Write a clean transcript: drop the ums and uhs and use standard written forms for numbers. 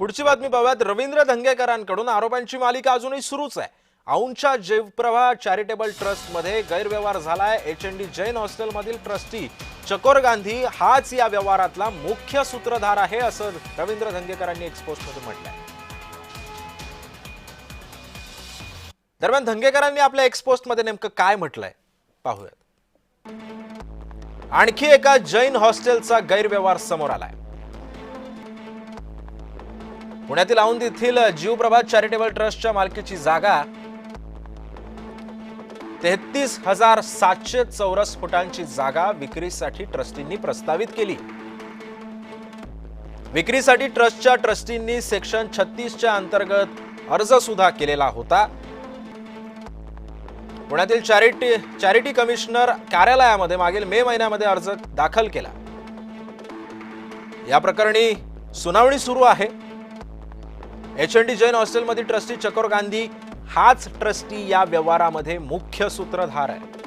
पुढची बातमी पाहूयात। रवींद्र धंगेकरांकडून आरोपांची मालिका अजूनही सुरूच आहे। औंधच्या जयप्रभा चॅरिटेबल ट्रस्टमध्ये गैरव्यवहार झालाय। एचएनडी जैन हॉस्टेलमधील ट्रस्टी चकोर गांधी हाच या व्यवहारातला मुख्य सूत्रधार आहे, असं रवींद्र धंगेकरांनी एक्सपोस्टमध्ये म्हटलंय। दरम्यान धंगेकरांनी आपल्या एक्सपोस्टमध्ये नेमकं काय म्हटलंय पाहूयात। आणखी एका जैन हॉस्टेलचा गैरव्यवहार समोर आलाय। पुण्यातील औंध येथील जीवप्रभा चॅरिटेबल ट्रस्टच्या मालकीची जागा 33,700 चौरस फुटांची जागा विक्रीसाठी ट्रस्टींनी प्रस्तावित केली। विक्रीसाठी ट्रस्टच्या ट्रस्टींनी सेक्शन 36 च्या अंतर्गत अर्ज सुद्धा केलेला होता। पुण्यातील चॅरिटी कमिशनर कार्यालयामध्ये मागील मे महिन्यामध्ये अर्ज दाखल केला। या प्रकरणी सुनावणी सुरू आहे। एचएनडी जैन हॉस्टेलमधील ट्रस्टी चकोर गांधी हाच ट्रस्टी या व्यवहारामध्ये मुख्य सूत्रधार आहे।